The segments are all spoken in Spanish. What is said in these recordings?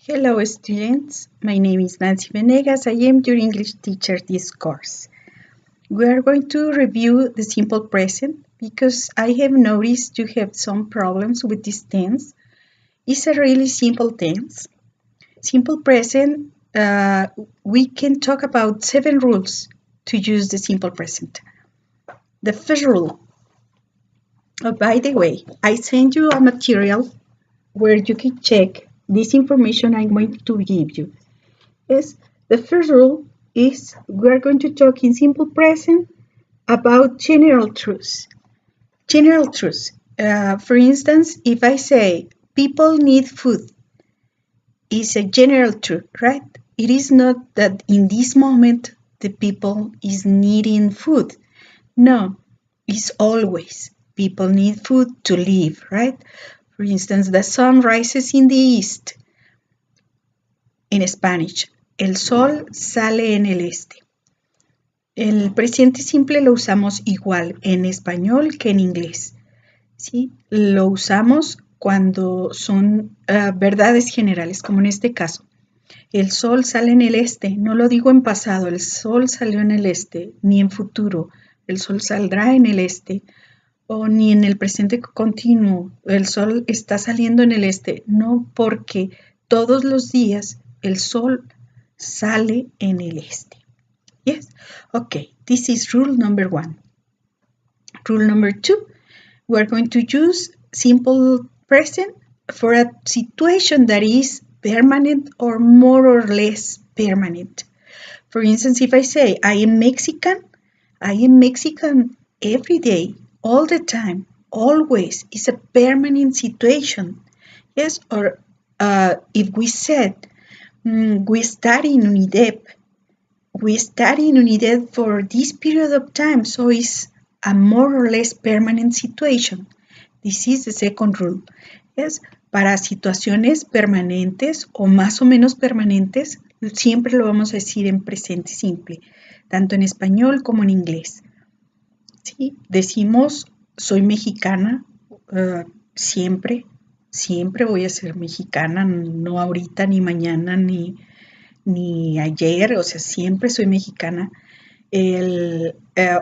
Hello students, my name is Nancy Venegas. I am your English teacher this course. We are going to review the simple present because I have noticed you have some problems with this tense. It's a really simple tense. Simple present, we can talk about 7 rules to use the simple present. The first rule, by the way, I sent you a material where you can check this information I'm going to give you. Yes, the first rule is we're going to talk in simple present about general truths. General truths. For instance, if I say people need food, it's a general truth, right? It is not that in this moment the people is needing food. No, it's always people need food to live, right? For instance, the sun rises in the east. En Spanish, el sol sale en el este. El presente simple lo usamos igual en español que en inglés. ¿Sí? Lo usamos cuando son verdades generales, como en este caso. El sol sale en el este. No lo digo en pasado, el sol salió en el este, ni en futuro. El sol saldrá en el este. O ni en el presente continuo. El sol está saliendo en el este. No, porque todos los días el sol sale en el este. Yes? Okay, this is rule number 1. Rule number 2, we're going to use simple present for a situation that is permanent or more or less permanent. For instance, if I say, I am Mexican every day, all the time, always. Is a permanent situation. Yes, or if we said, we study in UNIDEP. We study in UNIDEP for this period of time, so it's a more or less permanent situation. This is the second rule. Yes, para situaciones permanentes o más o menos permanentes, siempre lo vamos a decir en presente simple, tanto en español como en inglés. ¿Sí? Decimos, soy mexicana, siempre voy a ser mexicana, no ahorita, ni mañana, ni ayer, o sea, siempre soy mexicana.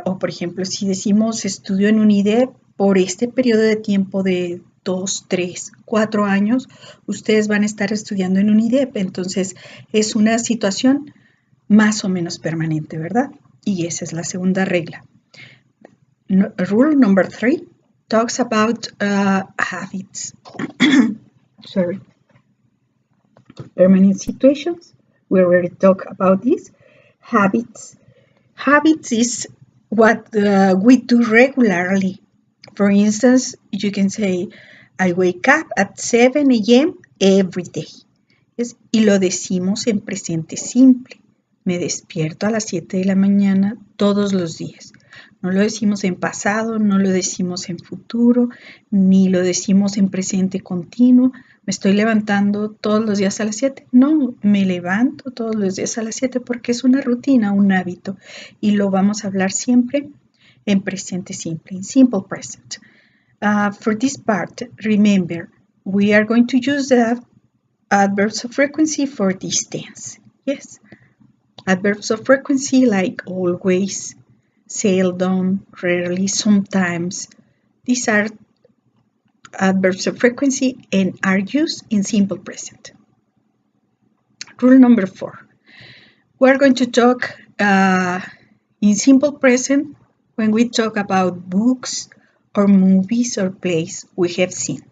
O por ejemplo, si decimos estudio en UNIDEP por este periodo de tiempo de 2, 3, 4 años, ustedes van a estar estudiando en UNIDEP, entonces es una situación más o menos permanente, ¿verdad? Y esa es la segunda regla. Rule number 3 talks about habits. Sorry. Permanent situations. We already talked about this. Habits. Habits is what we do regularly. For instance, you can say, I wake up at 7 a.m. every day. ¿Sí? Y lo decimos en presente simple. Me despierto a las 7 de la mañana todos los días. No lo decimos en pasado, no lo decimos en futuro, ni lo decimos en presente continuo. Me estoy levantando todos los días a las 7. No, me levanto todos los días a las 7 porque es una rutina, un hábito. Y lo vamos a hablar siempre en presente simple, in simple present. For this part, remember, we are going to use the adverbs of frequency for this tense. Yes, adverbs of frequency like always, seldom, rarely, sometimes. These are adverbs of frequency and are used in simple present. Rule number 4. We're going to talk in simple present when we talk about books or movies or plays we have seen.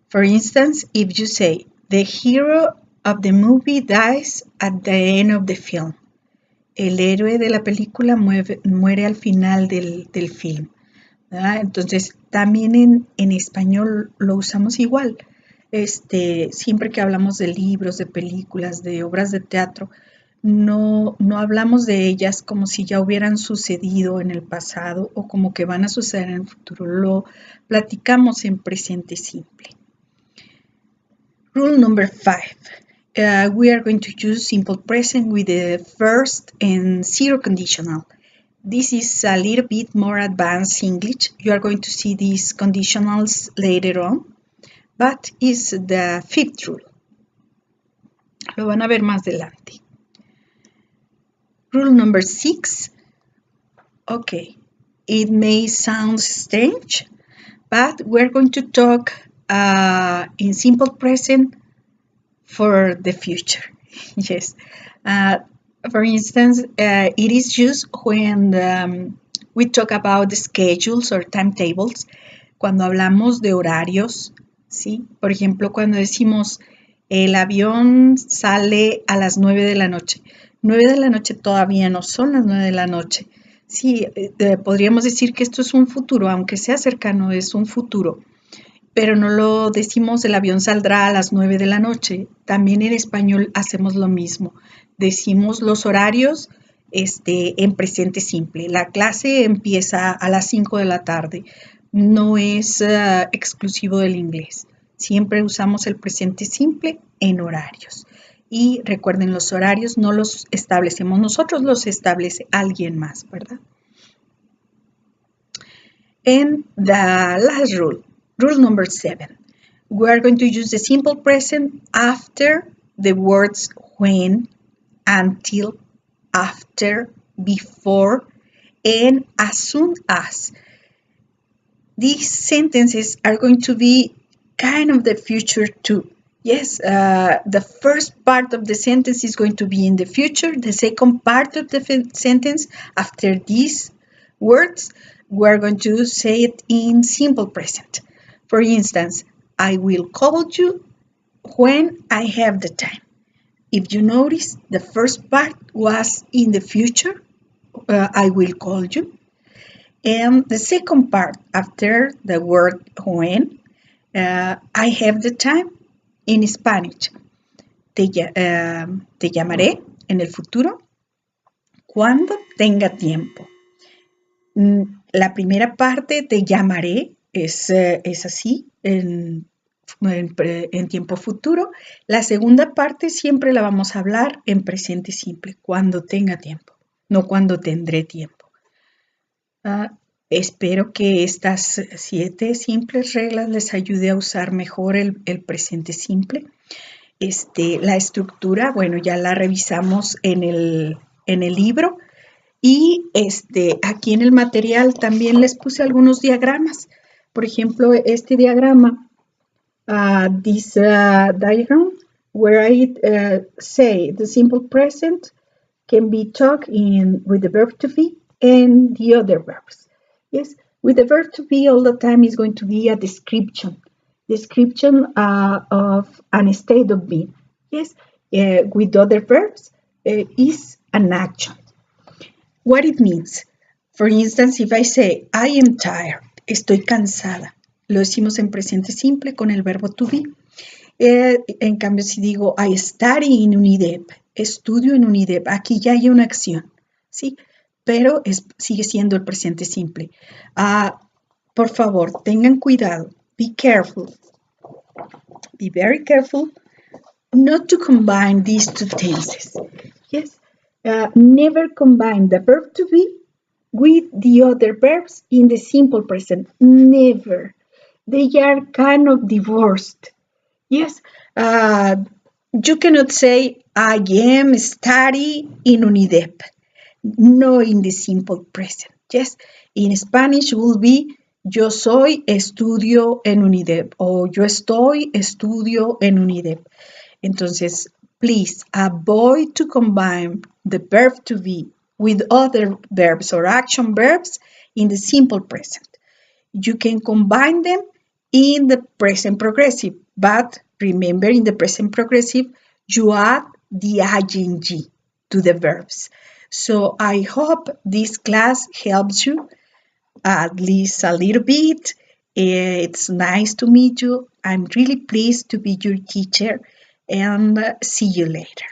For instance, if you say, the hero of the movie dies at the end of the film. El héroe de la película muere al final del film. ¿Verdad? Entonces, también en español lo usamos igual. Siempre que hablamos de libros, de películas, de obras de teatro, no hablamos de ellas como si ya hubieran sucedido en el pasado o como que van a suceder en el futuro. Lo platicamos en presente simple. Rule number 5. We are going to use simple present with the first and zero conditional. This is a little bit more advanced English. You are going to see these conditionals later on, but it's the 5th rule. Lo van a ver más adelante. Rule number 6. Okay, it may sound strange, but we're going to talk in simple present for the future. Yes. For instance, it is used when we talk about the schedules or timetables, cuando hablamos de horarios, ¿sí? Por ejemplo, cuando decimos el avión sale a las 9 de la noche. 9 de la noche todavía no son las 9 de la noche. Sí, podríamos decir que esto es un futuro, aunque sea cercano, es un futuro. Pero no lo decimos el avión saldrá a las 9 de la noche. También en español hacemos lo mismo. Decimos los horarios en presente simple. La clase empieza a las 5 de la tarde. No es exclusivo del inglés. Siempre usamos el presente simple en horarios. Y recuerden, los horarios no los establecemos nosotros, los establece alguien más, ¿verdad? And the last rule. Rule number 7. We are going to use the simple present after the words when, until, after, before, and as soon as. These sentences are going to be kind of the future too. Yes, the first part of the sentence is going to be in the future. The second part of the sentence, after these words, we're going to say it in simple present. For instance, I will call you when I have the time. If you notice, the first part was in the future. I will call you. And the second part, after the word when, I have the time, in Spanish. Te llamaré en el futuro cuando tenga tiempo. La primera parte, te llamaré, es así, en tiempo futuro. La segunda parte siempre la vamos a hablar en presente simple, cuando tenga tiempo, no cuando tendré tiempo. Espero que estas 7 simples reglas les ayude a usar mejor el presente simple. La estructura, bueno, ya la revisamos en el libro. Y aquí en el material también les puse algunos diagramas. Por ejemplo, este diagrama, this diagram, where I say the simple present can be talked with the verb to be and the other verbs. Yes, with the verb to be all the time is going to be a description of an state of being. Yes, with other verbs is an action. What it means. For instance, if I say, I am tired, estoy cansada, lo decimos en presente simple con el verbo to be. En cambio, si digo, I study in UNIDEP, estudio en UNIDEP, aquí ya hay una acción, ¿sí? Pero sigue siendo el presente simple. Por favor, tengan cuidado. Be careful. Be very careful not to combine these two tenses. Yes. Never combine the verb to be with the other verbs in the simple present. Never. They are kind of divorced. Yes. You cannot say, I am study in UNIDEP. No in the simple present. Yes. In Spanish will be, yo soy, estudio en UNIDEP. O yo estoy, estudio en UNIDEP. Entonces, please avoid to combine the verb to be with other verbs or action verbs in the simple present. You can combine them in the present progressive, but remember in the present progressive, you add the ing to the verbs. So I hope this class helps you at least a little bit. It's nice to meet you. I'm really pleased to be your teacher, and see you later.